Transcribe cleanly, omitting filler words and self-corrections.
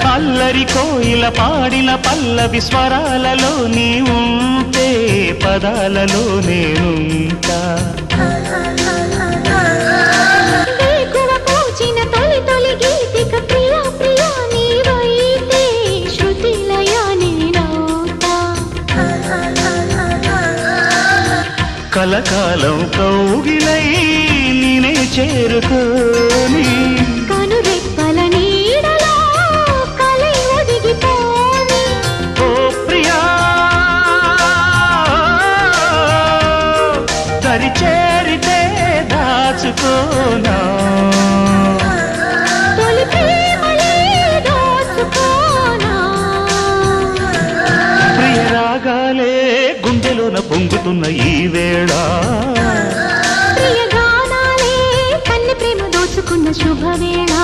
అల్లరి కోయిల పాడిన పల్లవి స్వరాలలో నీ ఉంటే పదాలలో నేనుంటా కలకాలం కౌగిలై నేనే చేరుకోని కనురెప్పల నీడలో కలై ఒదిగిపోని ఓ ప్రియా దరి చేరితే దాచుకోనా తొలి ప్రేమలే దోచుకోనా ప్రియ రాగాలే గుండెలోన పొంగుతున్న ఈ వేళ ప్రియ గానాలే కన్నె ప్రేమ దోచుకున్న శుభవేళ